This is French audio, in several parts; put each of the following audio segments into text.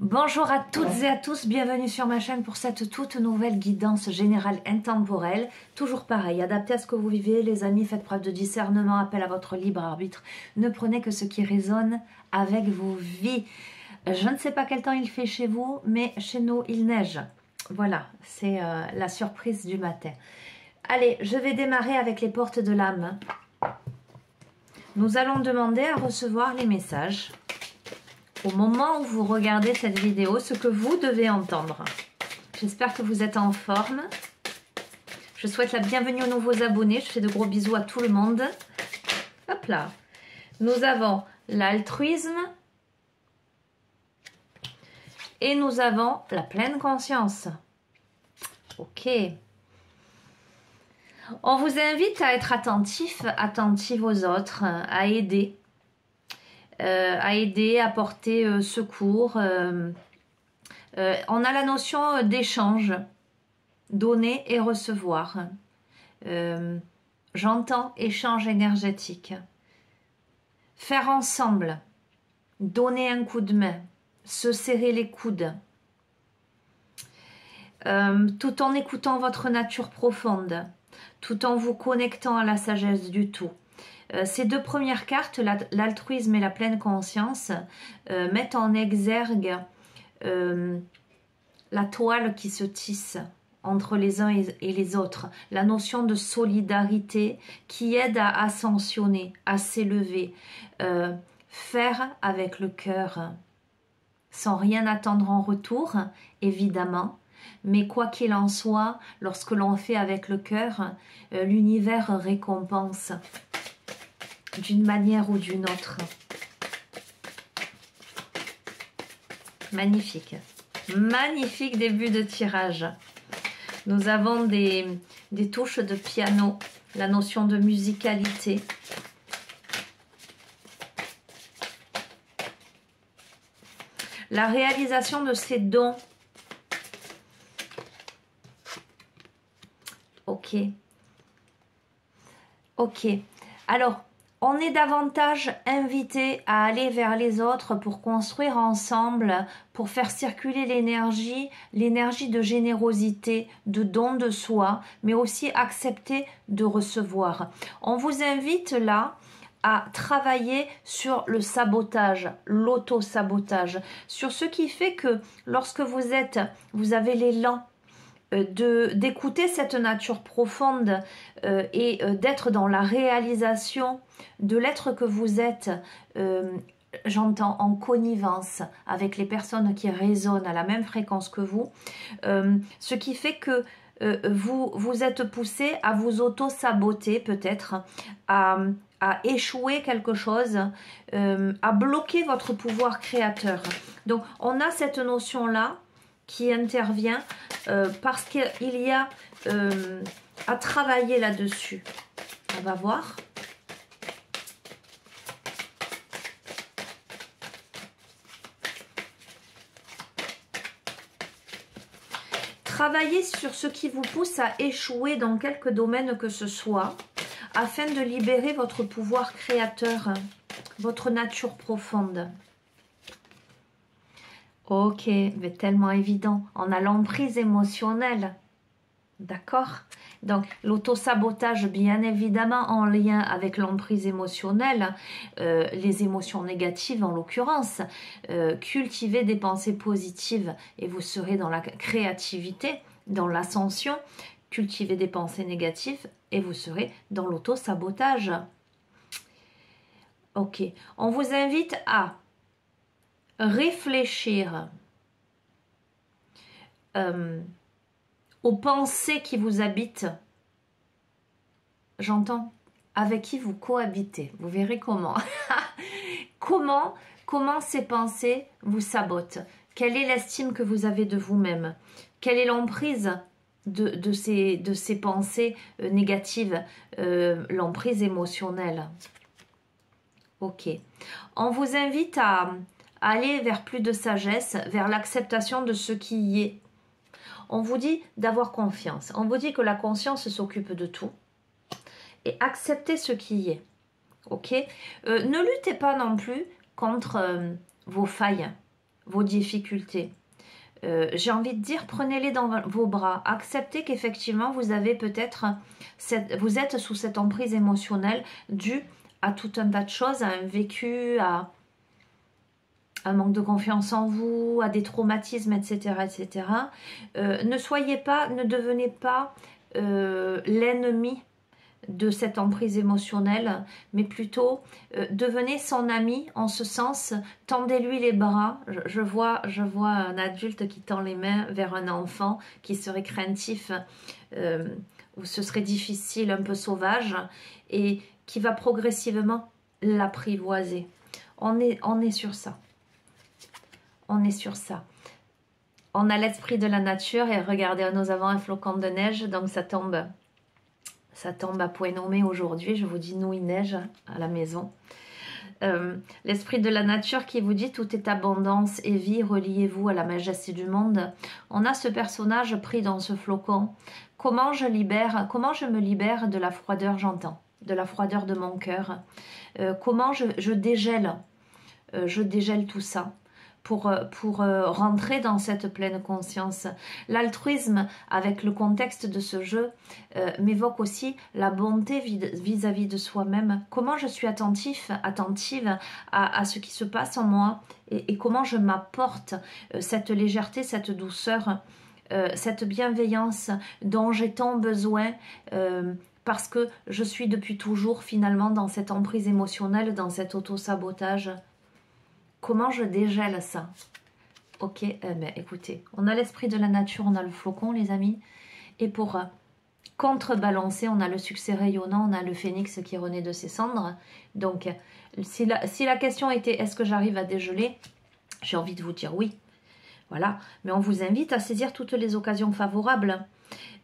Bonjour à toutes et à tous, bienvenue sur ma chaîne pour cette toute nouvelle guidance générale intemporelle. Toujours pareil, adapté à ce que vous vivez, les amis, faites preuve de discernement, appel à votre libre arbitre. Ne prenez que ce qui résonne avec vos vies. Je ne sais pas quel temps il fait chez vous, mais chez nous, il neige. Voilà, c'est la surprise du matin. Allez, je vais démarrer avec les portes de l'âme. Nous allons demander à recevoir les messages. Au moment où vous regardez cette vidéo, ce que vous devez entendre. J'espère que vous êtes en forme. Je souhaite la bienvenue aux nouveaux abonnés. Je fais de gros bisous à tout le monde. Hop là. Nous avons l'altruisme. Et nous avons la pleine conscience. Ok. On vous invite à être attentif, attentive aux autres, à aider. À porter secours. On a la notion d'échange, donner et recevoir. J'entends échange énergétique. Faire ensemble, donner un coup de main, se serrer les coudes. Tout en écoutant votre nature profonde, tout en vous connectant à la sagesse du tout. Ces deux premières cartes, l'altruisme et la pleine conscience, mettent en exergue la toile qui se tisse entre les uns et les autres, la notion de solidarité qui aide à ascensionner, à s'élever, faire avec le cœur, sans rien attendre en retour, évidemment, mais quoi qu'il en soit, lorsque l'on fait avec le cœur, l'univers récompense d'une manière ou d'une autre. Magnifique. Magnifique début de tirage. Nous avons des touches de piano, la notion de musicalité. La réalisation de ces dons. Ok. Ok. Alors, on est davantage invité à aller vers les autres pour construire ensemble, pour faire circuler l'énergie de générosité, de don de soi, mais aussi accepter de recevoir. On vous invite là à travailler sur le sabotage, l'auto-sabotage, sur ce qui fait que lorsque vous avez l'élan d'écouter cette nature profonde et d'être dans la réalisation de l'être que vous êtes, j'entends en connivence avec les personnes qui résonnent à la même fréquence que vous, ce qui fait que vous êtes poussé à vous auto-saboter peut-être, à échouer quelque chose, à bloquer votre pouvoir créateur. Donc on a cette notion-là qui intervient parce qu'il y a à travailler là-dessus. On va voir. Travaillez sur ce qui vous pousse à échouer dans quelque domaine que ce soit, afin de libérer votre pouvoir créateur, votre nature profonde. Ok, mais tellement évident. On a l'emprise émotionnelle. D'accord? Donc, l'auto-sabotage, bien évidemment, en lien avec l'emprise émotionnelle, les émotions négatives en l'occurrence. Cultivez des pensées positives et vous serez dans la créativité, dans l'ascension. Cultivez des pensées négatives et vous serez dans l'auto-sabotage. Ok, on vous invite à réfléchir aux pensées qui vous habitent. J'entends avec qui vous cohabitez. Vous verrez comment. Comment ces pensées vous sabotent. Quelle est l'estime que vous avez de vous-même? Quelle est l'emprise de ces pensées négatives? L'emprise émotionnelle. Ok. On vous invite à aller vers plus de sagesse, vers l'acceptation de ce qui y est. On vous dit d'avoir confiance. On vous dit que la conscience s'occupe de tout. Et acceptez ce qui y est. Ok. Ne luttez pas non plus contre vos failles, vos difficultés. J'ai envie de dire, prenez-les dans vos bras. Acceptez qu'effectivement, vous avez peut-être, vous êtes sous cette emprise émotionnelle due à tout un tas de choses, à un vécu, à un manque de confiance en vous, à des traumatismes, etc. etc. Ne soyez pas, ne devenez pas l'ennemi de cette emprise émotionnelle, mais plutôt devenez son ami en ce sens, tendez-lui les bras. Je vois un adulte qui tend les mains vers un enfant qui serait craintif, où ce serait difficile, un peu sauvage, et qui va progressivement l'apprivoiser. On est sur ça. On est sur ça. On a l'esprit de la nature et regardez, nous avons un flocon de neige, donc ça tombe à point nommé aujourd'hui. Je vous dis, nous, il neige à la maison. L'esprit de la nature qui vous dit tout est abondance et vie, reliez-vous à la majesté du monde. On a ce personnage pris dans ce flocon. Comment je me libère de la froideur, j'entends, de la froideur de mon cœur. Comment je dégèle tout ça pour rentrer dans cette pleine conscience. L'altruisme, avec le contexte de ce jeu, m'évoque aussi la bonté vis-à-vis de soi-même. Comment je suis attentive à ce qui se passe en moi et comment je m'apporte cette légèreté, cette douceur, cette bienveillance dont j'ai tant besoin parce que je suis depuis toujours finalement dans cette emprise émotionnelle, dans cet auto-sabotage. Comment je dégèle ça? Ok, mais écoutez, on a l'esprit de la nature, on a le flocon, les amis. Et pour contrebalancer, on a le succès rayonnant, on a le phénix qui renaît de ses cendres. Donc, si la question était est-ce que j'arrive à dégeler, j'ai envie de vous dire oui. Voilà, mais on vous invite à saisir toutes les occasions favorables.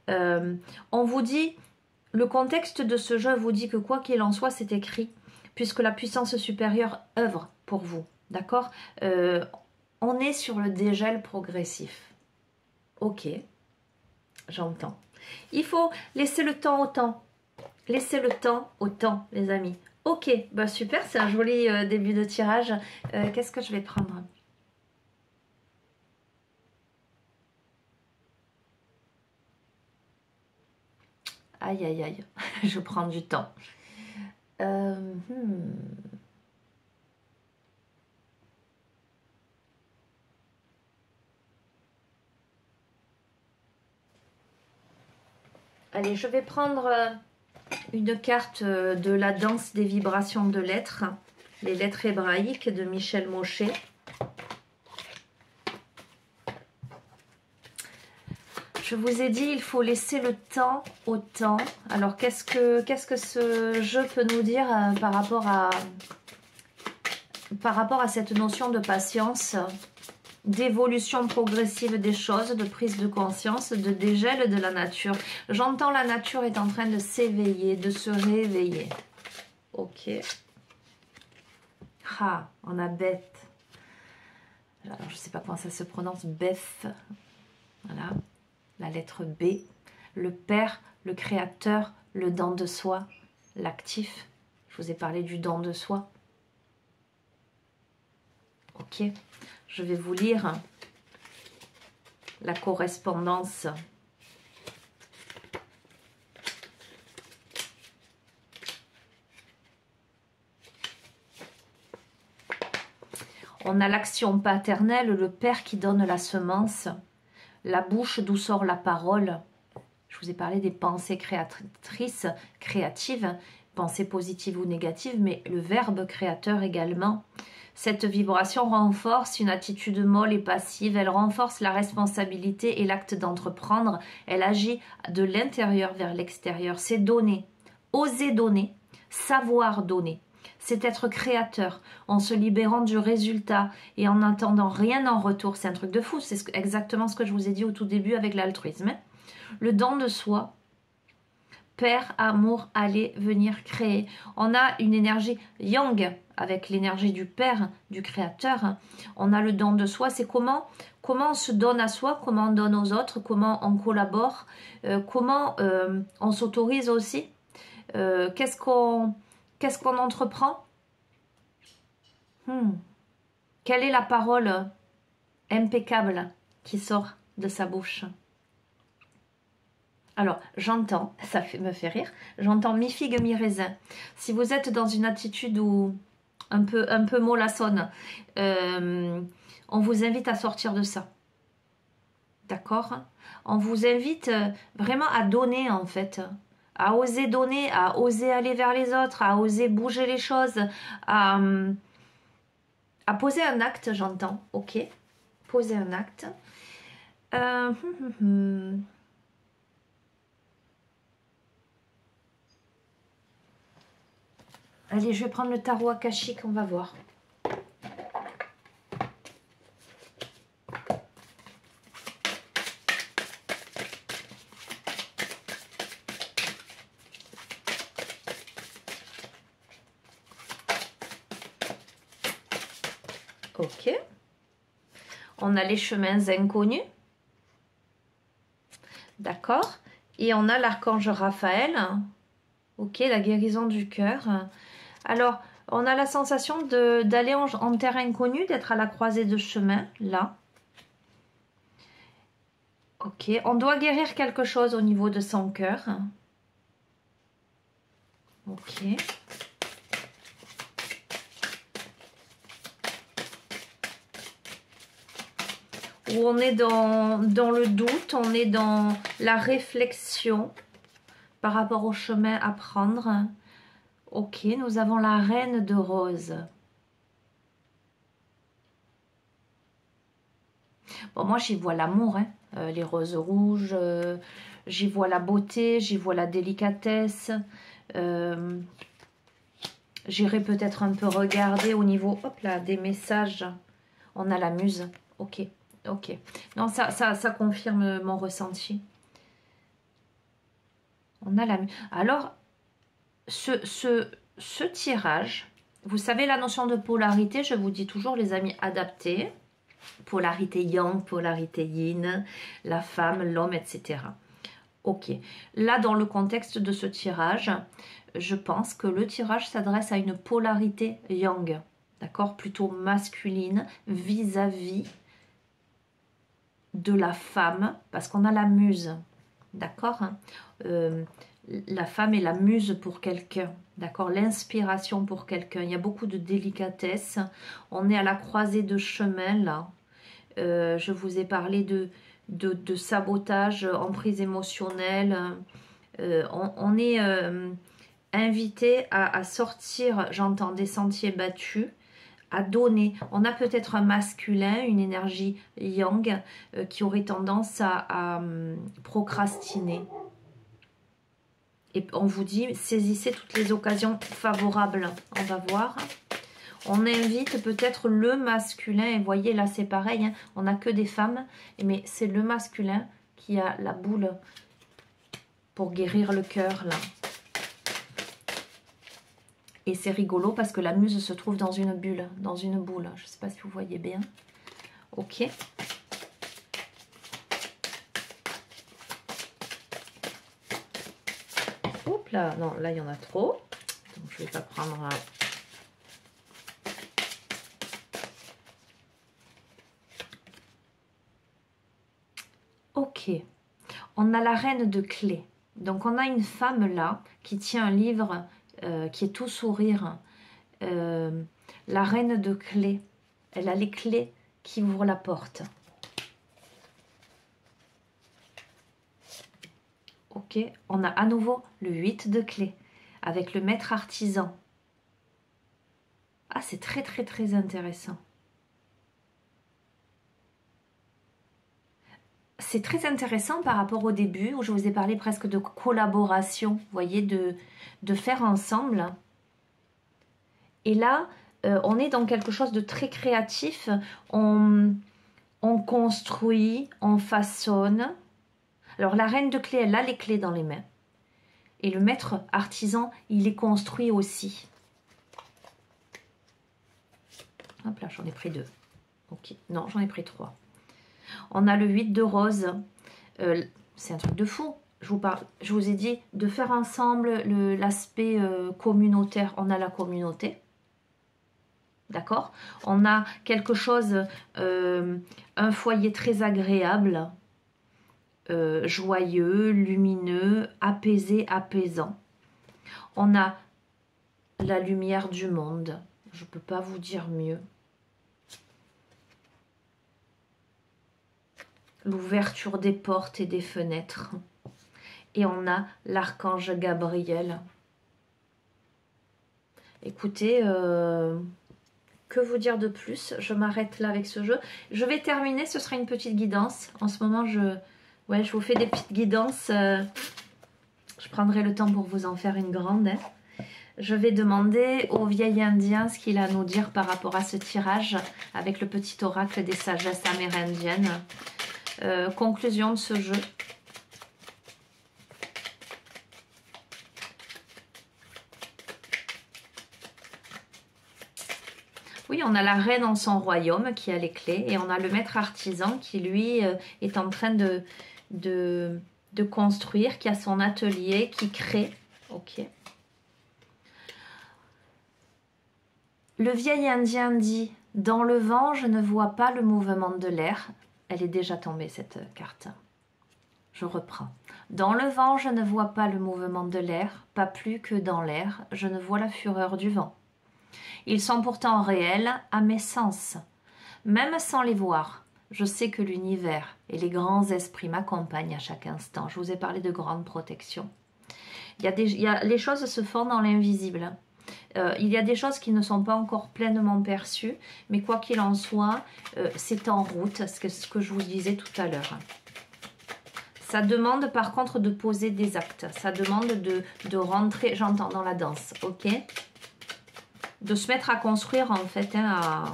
On vous dit, le contexte de ce jeu vous dit que quoi qu'il en soit, c'est écrit, puisque la puissance supérieure œuvre pour vous. D'accord, on est sur le dégel progressif. Ok, j'entends. Il faut laisser le temps au temps. Laissez le temps au temps, les amis. Ok, bah super, c'est un joli début de tirage. Qu'est-ce que je vais prendre? Aïe, aïe, aïe, je prends du temps. Allez, je vais prendre une carte de la danse des vibrations de lettres, les lettres hébraïques de Michel Mochet. Je vous ai dit, il faut laisser le temps au temps. Alors, qu'est-ce que ce jeu peut nous dire par rapport à cette notion de patience, d'évolution progressive des choses, de prise de conscience, de dégel de la nature. J'entends la nature est en train de s'éveiller, de se réveiller. Ok. Ah, on a Beth. Alors, je ne sais pas comment ça se prononce, Beth. Voilà. La lettre B. Le Père, le Créateur, le don de soi, l'actif. Je vous ai parlé du don de soi. Ok. Je vais vous lire la correspondance. On a l'action paternelle, le père qui donne la semence, la bouche d'où sort la parole. Je vous ai parlé des pensées créatrices, créatives, pensées positives ou négatives, mais le verbe créateur également. Cette vibration renforce une attitude molle et passive, elle renforce la responsabilité et l'acte d'entreprendre, elle agit de l'intérieur vers l'extérieur, c'est donner, oser donner, savoir donner, c'est être créateur en se libérant du résultat et en n'attendant rien en retour, c'est un truc de fou, c'est exactement ce que je vous ai dit au tout début avec l'altruisme. Le don de soi, Père, amour, aller, venir, créer. On a une énergie yang avec l'énergie du Père, du Créateur. On a le don de soi. C'est comment on se donne à soi, comment on donne aux autres, comment on collabore, comment on s'autorise aussi. Qu'est-ce qu'on entreprend? Quelle est la parole impeccable qui sort de sa bouche. Alors, j'entends, me fait rire, j'entends mi-figue, mi-raisin. Si vous êtes dans une attitude où un peu mollassonne, on vous invite à sortir de ça. D'accord? On vous invite vraiment à donner, en fait. À oser donner, à oser aller vers les autres, à oser bouger les choses, à poser un acte, j'entends. Ok, poser un acte. Allez, je vais prendre le tarot akashique, on va voir. Ok. On a les chemins inconnus. D'accord. Et on a l'archange Raphaël. Ok, la guérison du cœur. Alors, on a la sensation d'aller en terre inconnue, d'être à la croisée de chemin, là. Ok, on doit guérir quelque chose au niveau de son cœur. Ok. Où on est dans le doute, on est dans la réflexion par rapport au chemin à prendre. Ok, nous avons la reine de rose. Bon, moi j'y vois l'amour, hein. Les roses rouges, j'y vois la beauté, j'y vois la délicatesse. J'irai peut-être un peu regarder au niveau, hop là, des messages. On a la muse, ok, ok. Non, ça confirme mon ressenti. On a la muse. Alors, ce tirage, vous savez la notion de polarité, je vous dis toujours les amis, adaptés. Polarité yang, polarité yin, la femme, l'homme, etc. Ok, là dans le contexte de ce tirage, je pense que le tirage s'adresse à une polarité yang, d'accord, plutôt masculine vis-à-vis de la femme, parce qu'on a la muse, d'accord, la femme est la muse pour quelqu'un, d'accord, l'inspiration pour quelqu'un, il y a beaucoup de délicatesse, on est à la croisée de chemin là. Je vous ai parlé de sabotage, emprise émotionnelle. On est invité à sortir, j'entends, des sentiers battus, à donner. On a peut-être un masculin, une énergie yang, qui aurait tendance à procrastiner. Et on vous dit, saisissez toutes les occasions favorables. On va voir. On invite peut-être le masculin, et voyez là c'est pareil, hein, on n'a que des femmes, mais c'est le masculin qui a la boule pour guérir le cœur là. Et c'est rigolo parce que la muse se trouve dans une bulle, dans une boule, je ne sais pas si vous voyez bien. Ok. Hop là, non, là il y en a trop, donc je ne vais pas prendre... Ok, on a la reine de clés. Donc on a une femme là qui tient un livre qui est tout sourire. La reine de clés. Elle a les clés qui ouvrent la porte. Ok, on a à nouveau le 8 de clés avec le maître artisan. Ah, c'est très très très intéressant. C'est très intéressant par rapport au début où je vous ai parlé presque de collaboration, vous voyez, de faire ensemble. Et là, on est dans quelque chose de très créatif. On construit, on façonne. Alors la reine de clés, elle a les clés dans les mains. Et le maître artisan, il les construit aussi. Hop là, j'en ai pris 2. Ok, non, j'en ai pris 3. On a le 8 de rose. C'est un truc de fou. Je vous ai dit de faire ensemble l'aspect communautaire. On a la communauté. D'accord? On a quelque chose, un foyer très agréable, joyeux, lumineux, apaisé, apaisant. On a la lumière du monde. Je ne peux pas vous dire mieux. L'ouverture des portes et des fenêtres. Et on a l'archange Gabriel. Écoutez, que vous dire de plus? Je m'arrête là avec ce jeu. Je vais terminer, ce sera une petite guidance. En ce moment, je vous fais des petites guidances. Je prendrai le temps pour vous en faire une grande. Hein. Je vais demander au vieil indien ce qu'il a à nous dire par rapport à ce tirage avec le petit oracle des sagesses amérindiennes. Conclusion de ce jeu. Oui, on a la reine en son royaume qui a les clés et on a le maître artisan qui, lui, est en train de construire, qui a son atelier, qui crée. Ok. Le vieil indien dit « Dans le vent, je ne vois pas le mouvement de l'air. » Elle est déjà tombée, cette carte. Je reprends. « Dans le vent, je ne vois pas le mouvement de l'air, pas plus que dans l'air, je ne vois la fureur du vent. Ils sont pourtant réels à mes sens. Même sans les voir, je sais que l'univers et les grands esprits m'accompagnent à chaque instant. » Je vous ai parlé de grande protection. Les choses se font dans l'invisible. Il y a des choses qui ne sont pas encore pleinement perçues, mais quoi qu'il en soit, c'est en route, ce que je vous disais tout à l'heure. Ça demande par contre de poser des actes, ça demande de rentrer, j'entends, dans la danse, ok? De se mettre à construire en fait, hein,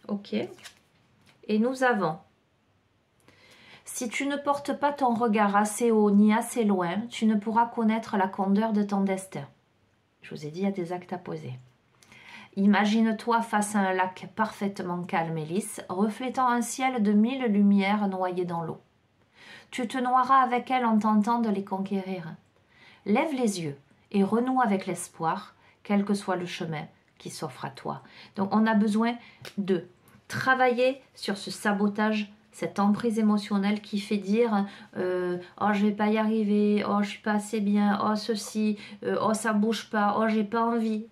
ok? Et nous avons, si tu ne portes pas ton regard assez haut ni assez loin, tu ne pourras connaître la candeur de ton destin. Je vous ai dit, il y a des actes à poser. Imagine-toi face à un lac parfaitement calme et lisse, reflétant un ciel de 1000 lumières noyées dans l'eau. Tu te noieras avec elles en tentant de les conquérir. Lève les yeux et renoue avec l'espoir, quel que soit le chemin qui s'offre à toi. Donc on a besoin de travailler sur ce sabotage, cette emprise émotionnelle qui fait dire oh je vais pas y arriver, oh je suis pas assez bien, oh ceci, oh ça bouge pas, oh j'ai pas envie.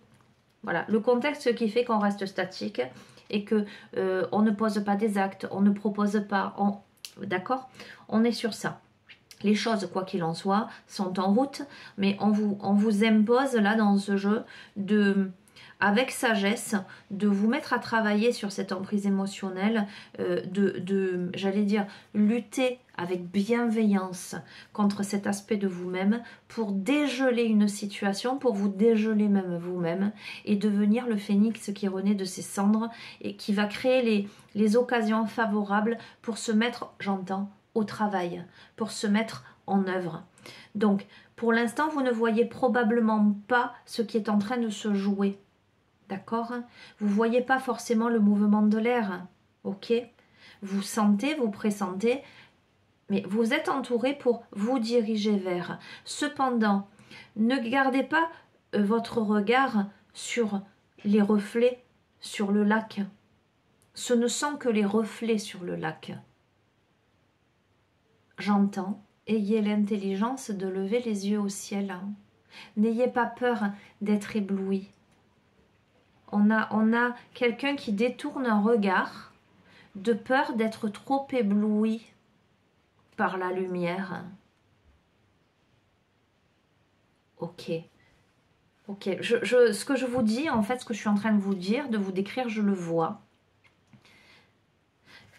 Voilà, le contexte qui fait qu'on reste statique et que on ne pose pas des actes, on ne propose pas, d'accord, on est sur ça. Les choses, quoi qu'il en soit, sont en route, mais on vous impose là dans ce jeu avec sagesse, de vous mettre à travailler sur cette emprise émotionnelle, j'allais dire, lutter avec bienveillance contre cet aspect de vous-même pour dégeler une situation, pour vous dégeler même vous-même et devenir le phénix qui renaît de ses cendres et qui va créer les occasions favorables pour se mettre, j'entends, au travail, pour se mettre en œuvre. Donc, pour l'instant, vous ne voyez probablement pas ce qui est en train de se jouer. D'accord? Vous ne voyez pas forcément le mouvement de l'air. Ok? Vous sentez, vous pressentez, mais vous êtes entouré pour vous diriger vers. Cependant, ne gardez pas votre regard sur les reflets sur le lac. Ce ne sont que les reflets sur le lac. J'entends, ayez l'intelligence de lever les yeux au ciel. N'ayez pas peur d'être ébloui. On a quelqu'un qui détourne un regard de peur d'être trop ébloui par la lumière. Ok. Ok. Ce que je vous dis, en fait, ce que je suis en train de vous dire, de vous décrire, je le vois.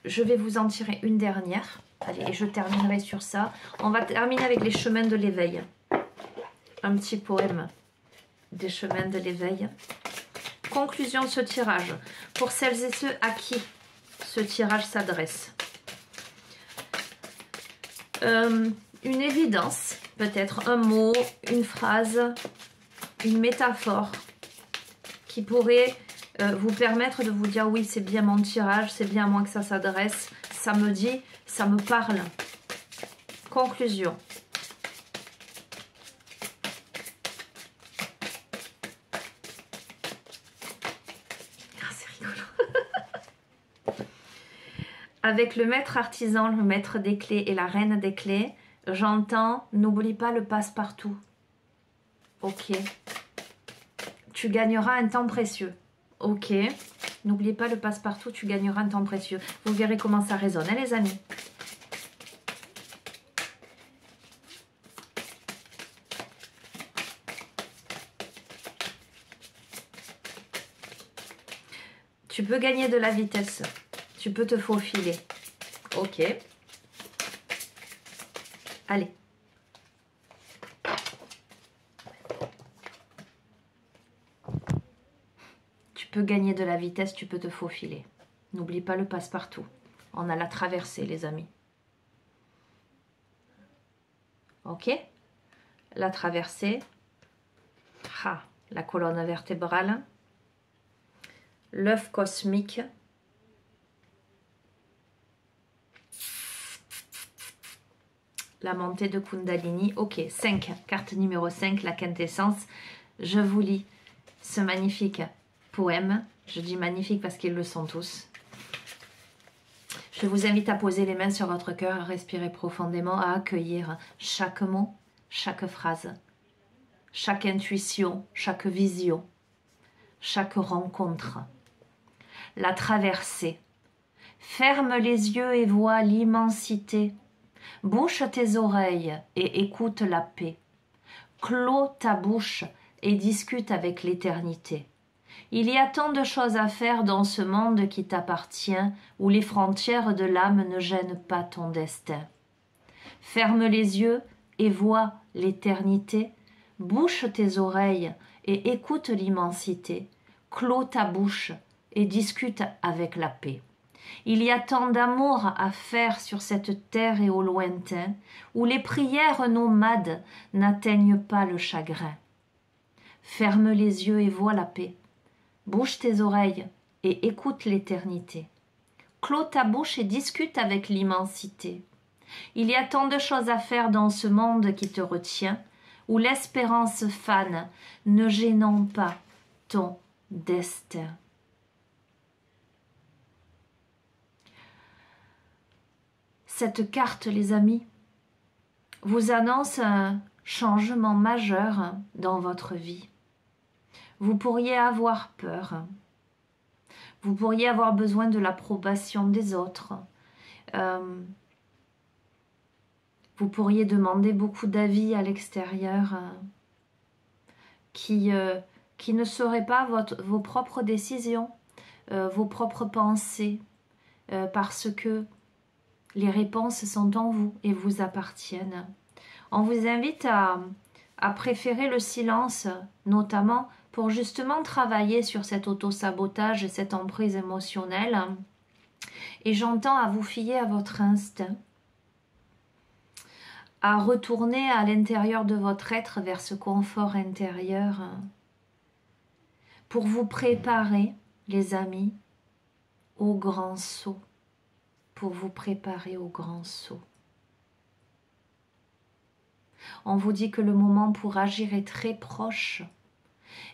Je vais vous en tirer une dernière. Allez, et je terminerai sur ça. On va terminer avec les chemins de l'éveil. Un petit poème des chemins de l'éveil. Conclusion de ce tirage. Pour celles et ceux à qui ce tirage s'adresse. Une évidence, peut-être un mot, une phrase, une métaphore qui pourrait vous permettre de vous dire oui, c'est bien mon tirage, c'est bien à moi que ça s'adresse, ça me dit, ça me parle. Conclusion. Avec le maître artisan, le maître des clés et la reine des clés, j'entends, n'oublie pas le passe-partout. Ok. Tu gagneras un temps précieux. Ok. N'oubliez pas le passe-partout, tu gagneras un temps précieux. Vous verrez comment ça résonne, hein, les amis. Tu peux gagner de la vitesse. Tu peux te faufiler. Ok. Allez. Tu peux gagner de la vitesse, tu peux te faufiler. N'oublie pas le passe-partout. On a la traversée, les amis. Ok. La traversée. Ah, la colonne vertébrale. L'œuf cosmique. La montée de Kundalini. Ok, 5. Carte numéro 5, la quintessence. Je vous lis ce magnifique poème. Je dis magnifique parce qu'ils le sont tous. Je vous invite à poser les mains sur votre cœur, à respirer profondément, à accueillir chaque mot, chaque phrase, chaque intuition, chaque vision, chaque rencontre. La traversée. Ferme les yeux et vois l'immensité. Bouche tes oreilles et écoute la paix. Clôt ta bouche et discute avec l'éternité. Il y a tant de choses à faire dans ce monde qui t'appartient, où les frontières de l'âme ne gênent pas ton destin. Ferme les yeux et vois l'éternité. Bouche tes oreilles et écoute l'immensité. Clôt ta bouche et discute avec la paix. Il y a tant d'amour à faire sur cette terre et au lointain, où les prières nomades n'atteignent pas le chagrin. Ferme les yeux et vois la paix. Bouge tes oreilles et écoute l'éternité. Clôt ta bouche et discute avec l'immensité. Il y a tant de choses à faire dans ce monde qui te retient, où l'espérance fane, ne gênant pas ton destin. Cette carte, les amis, vous annonce un changement majeur dans votre vie. Vous pourriez avoir peur. Vous pourriez avoir besoin de l'approbation des autres. Vous pourriez demander beaucoup d'avis à l'extérieur qui ne seraient pas vos propres décisions, vos propres pensées, parce que les réponses sont en vous et vous appartiennent. On vous invite à préférer le silence, notamment pour justement travailler sur cet auto-sabotage et cette emprise émotionnelle. Et j'entends à vous fier à votre instinct, à retourner à l'intérieur de votre être vers ce confort intérieur pour vous préparer, les amis, au grand saut. Pour vous préparer au grand saut. On vous dit que le moment pour agir est très proche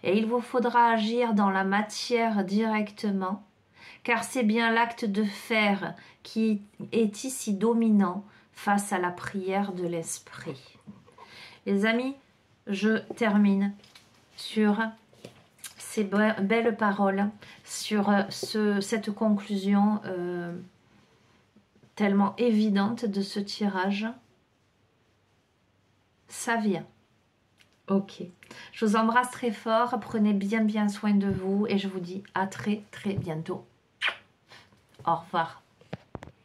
et il vous faudra agir dans la matière directement, car c'est bien l'acte de faire qui est ici dominant face à la prière de l'esprit. Les amis, je termine sur ces belles paroles, sur cette conclusion tellement évidente de ce tirage. Ça vient. Ok. Je vous embrasse très fort. Prenez bien soin de vous et je vous dis à très bientôt. Au revoir.